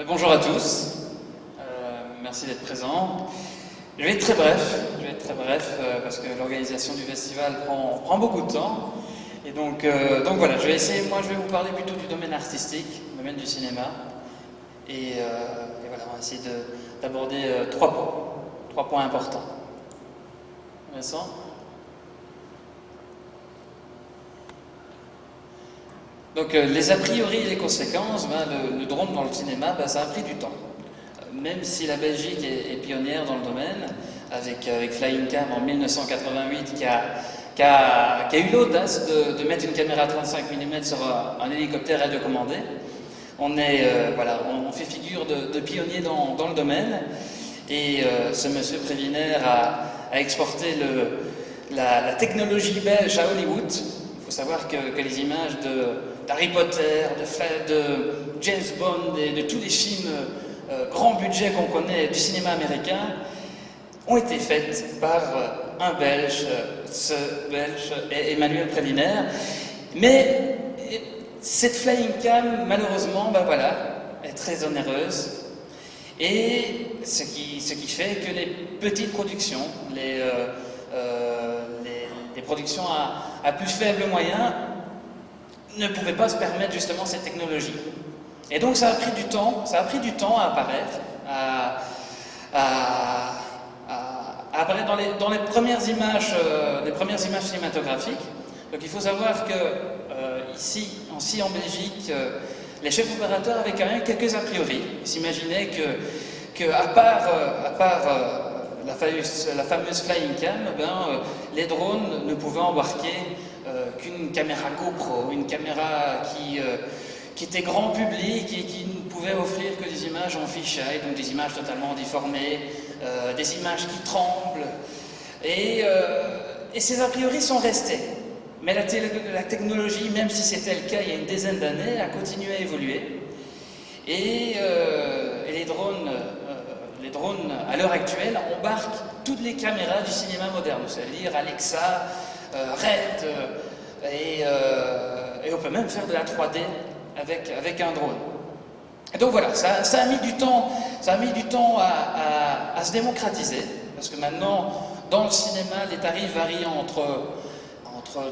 Bonjour à tous, merci d'être présents. Je vais être très bref, parce que l'organisation du festival prend beaucoup de temps. Et donc voilà, je vais vous parler plutôt du domaine artistique, du domaine du cinéma. Et voilà, on va essayer d'aborder trois points importants. Vincent ? Donc les a priori et les conséquences, le drone dans le cinéma, ça a pris du temps. Même si la Belgique est pionnière dans le domaine, avec Flying Cam en 1988 qui a eu l'audace de mettre une caméra 35 mm sur un hélicoptère radiocommandé. On fait figure de pionnier dans le domaine. Et ce monsieur Prévinaire a exporté la technologie belge à Hollywood. Il faut savoir que les images d'Harry Potter, de James Bond et de tous les films grand budget qu'on connaît du cinéma américain ont été faites par un Belge, ce Belge est Emmanuel Prévinaire. Mais cette Flying Cam, malheureusement, est très onéreuse. Et ce qui fait que les petites productions, les productions à plus faible moyen, ne pouvaient pas se permettre justement cette technologie. Et donc ça a pris du temps à apparaître, à apparaître dans les premières images cinématographiques. Donc il faut savoir que ici en Belgique, les chefs opérateurs avaient quand même quelques a priori. Ils s'imaginaient que à part la fameuse Flying Cam, les drones ne pouvaient embarquer qu'une caméra GoPro, une caméra qui était grand public et qui ne pouvait offrir que des images en fisheye, donc des images totalement déformées, des images qui tremblent. Et ces a priori sont restés. Mais la technologie, même si c'était le cas il y a une dizaine d'années, a continué à évoluer. Et les drones, à l'heure actuelle, embarquent toutes les caméras du cinéma moderne, c'est-à-dire Alexa, Red, et on peut même faire de la 3D avec un drone. Et donc voilà, ça a mis du temps à se démocratiser, parce que maintenant, dans le cinéma, les tarifs varient entre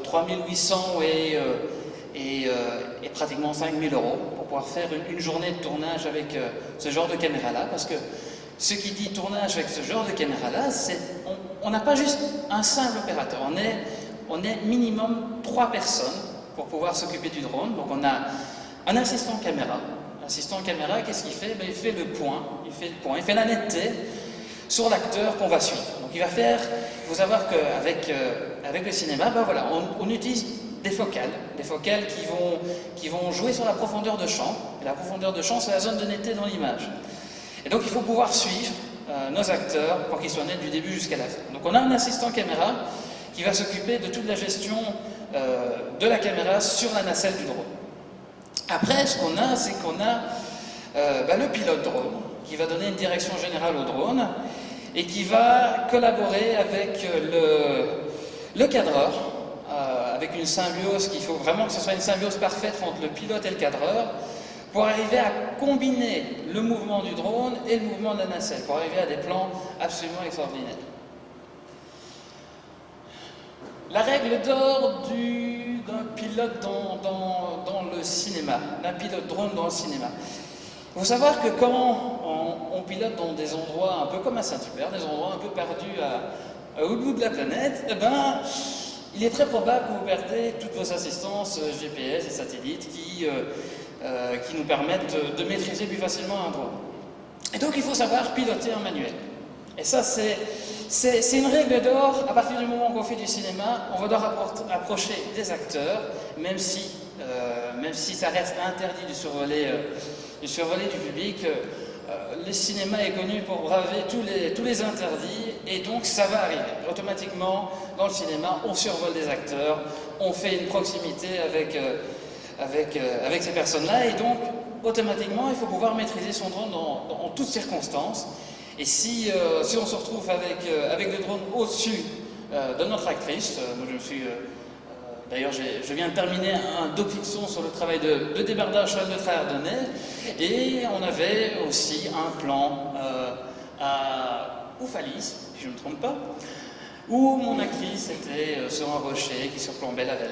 3800 et pratiquement 5000 € pour pouvoir faire une journée de tournage avec ce genre de caméra-là, parce que ce qui dit tournage avec ce genre de caméra-là, c'est on n'a pas juste un simple opérateur, on est minimum 3 personnes pour pouvoir s'occuper du drone. Donc on a un assistant caméra. L'assistant caméra, qu'est-ce qu'il fait? Il fait le point, il fait la netteté sur l'acteur qu'on va suivre. Donc il faut savoir qu'avec le cinéma, on utilise des focales qui vont jouer sur la profondeur de champ. Et la profondeur de champ, c'est la zone de netteté dans l'image. Et donc il faut pouvoir suivre nos acteurs pour qu'ils soient nets du début jusqu'à la fin. Donc on a un assistant caméra qui va s'occuper de toute la gestion de la caméra sur la nacelle du drone. Après, ce qu'on a, c'est qu'on a le pilote drone qui va donner une direction générale au drone et qui va collaborer avec le cadreur, avec une symbiose qu'il faut vraiment que ce soit une symbiose parfaite entre le pilote et le cadreur pour arriver à combiner le mouvement du drone et le mouvement de la nacelle, pour arriver à des plans absolument extraordinaires. La règle d'or d'un pilote dans le cinéma, d'un pilote drone dans le cinéma. Il faut savoir que quand on pilote dans des endroits un peu comme à Saint-Hubert, des endroits un peu perdus au bout de la planète, il est très probable que vous perdez toutes vos assistances GPS et satellites qui nous permettent de maîtriser plus facilement un drone. Et donc il faut savoir piloter en manuel. Et ça, c'est une règle d'or. À partir du moment où on fait du cinéma, on va devoir approcher des acteurs, même si ça reste interdit de survoler du public. Le cinéma est connu pour braver tous les interdits, et donc ça va arriver. Automatiquement, dans le cinéma, on survole des acteurs, on fait une proximité avec ces personnes-là, et donc automatiquement, il faut pouvoir maîtriser son drone dans toutes circonstances. Et si on se retrouve avec le drone au-dessus de notre actrice, moi je me suis D'ailleurs, je viens de terminer un doc-fiction sur le travail de débardage cheval de travers de nez, et on avait aussi un plan à Oufalis, si je ne me trompe pas, où mon actrice était sur un rocher qui surplombait la vallée.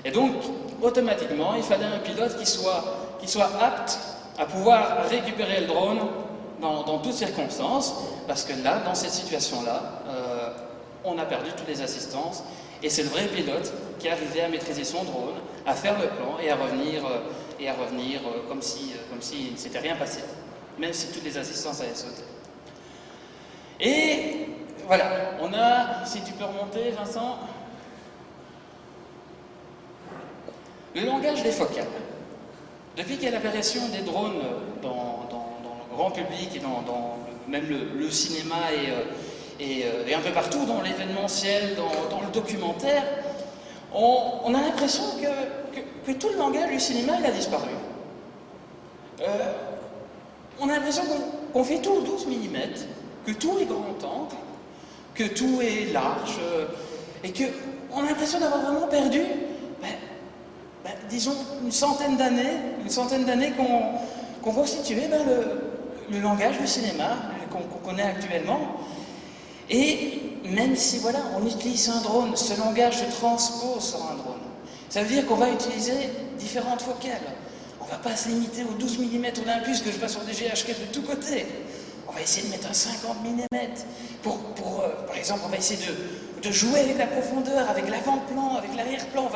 Et donc, automatiquement, il fallait un pilote qui soit apte à pouvoir récupérer le drone dans toutes circonstances, parce que là, dans cette situation-là, on a perdu toutes les assistances, et c'est le vrai pilote qui arrivait à maîtriser son drone, à faire le plan et à revenir comme s'il ne s'était rien passé, même si toutes les assistances avaient sauté. Et voilà, on a, si tu peux remonter, Vincent, le langage des focales. Depuis qu'il y a l'apparition des drones dans le grand public et dans même le cinéma et un peu partout dans l'événementiel, dans le documentaire, on a l'impression que tout le langage du cinéma il a disparu. On a l'impression qu'on fait tout au 12 mm, que tout est grand angle, que tout est large, et qu'on a l'impression d'avoir vraiment perdu, disons, une centaine d'années qu'on constituait le langage du cinéma qu'on connaît actuellement. Et même si voilà, on utilise un drone, ce langage se transpose sur un drone. Ça veut dire qu'on va utiliser différentes focales. On ne va pas se limiter aux 12 mm Olympus que je vois sur des GH4 de tous côtés. On va essayer de mettre un 50 mm. Par exemple, on va essayer de jouer avec la profondeur, avec l'avant-plan, avec l'arrière-plan.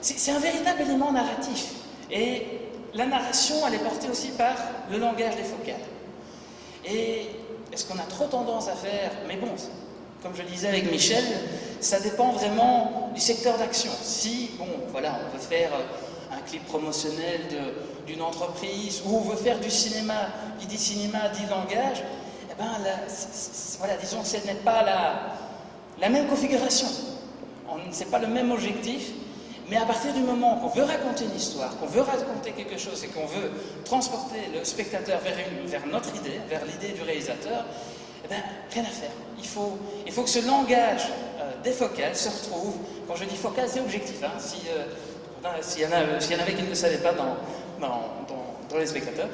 C'est un véritable élément narratif. Et la narration, elle est portée aussi par le langage des focales. Et est-ce qu'on a trop tendance à faire? Mais bon, comme je disais avec Michel, ça dépend vraiment du secteur d'action. Si, bon, voilà, on veut faire un clip promotionnel d'une entreprise, ou on veut faire du cinéma, qui dit cinéma dit langage, eh ben, voilà, disons que ce n'est pas la même configuration. Ce n'est pas le même objectif. Mais à partir du moment qu'on veut raconter une histoire, qu'on veut raconter quelque chose et qu'on veut transporter le spectateur vers notre idée, vers l'idée du réalisateur, eh bien, rien à faire. Il faut que ce langage des focales se retrouve. Quand je dis focale, c'est objectif. Hein, s'il y en avait qui ne le savaient pas dans les spectateurs.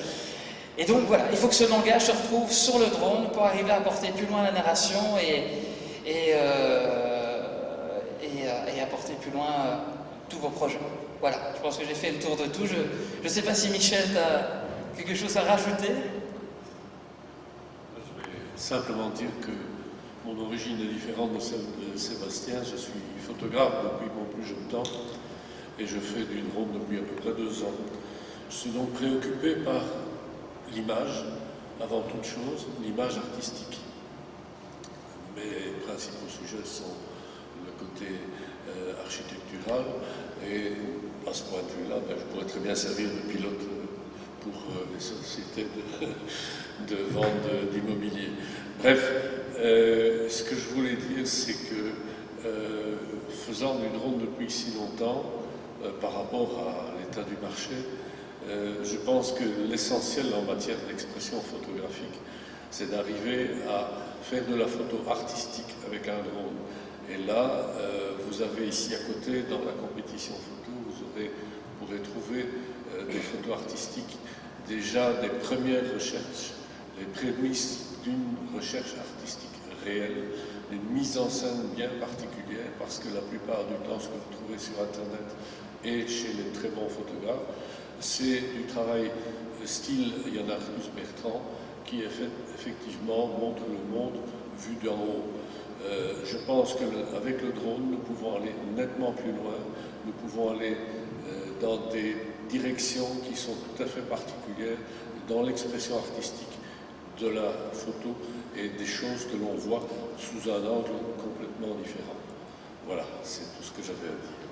Et donc voilà, il faut que ce langage se retrouve sur le drone pour arriver à porter plus loin la narration et apporter plus loin tous vos projets. Voilà, je pense que j'ai fait le tour de tout. Je ne sais pas si Michel, tu as quelque chose à rajouter? Je vais simplement dire que mon origine est différente de celle de Sébastien. Je suis photographe depuis mon plus jeune temps et je fais du drone depuis à peu près 2 ans. Je suis donc préoccupé par l'image, avant toute chose, l'image artistique. Mes principaux sujets sont le côté architectural, et à ce point de vue-là, je pourrais très bien servir de pilote pour les sociétés de vente d'immobilier. Bref, ce que je voulais dire, c'est que faisant du drone depuis si longtemps, par rapport à l'état du marché, je pense que l'essentiel en matière d'expression photographique, c'est d'arriver à faire de la photo artistique avec un drone. Et là, vous avez ici à côté, dans la compétition photo, vous pourrez trouver des photos artistiques, déjà des premières recherches, les prémices d'une recherche artistique réelle, une mise en scène bien particulière, parce que la plupart du temps, ce que vous trouvez sur Internet et chez les très bons photographes, c'est du travail style Yann Arthus Bertrand, qui effectivement montre le monde vu d'en haut. Je pense qu'avec le drone, nous pouvons aller nettement plus loin, nous pouvons aller dans des directions qui sont tout à fait particulières dans l'expression artistique de la photo et des choses que l'on voit sous un angle complètement différent. Voilà, c'est tout ce que j'avais à dire.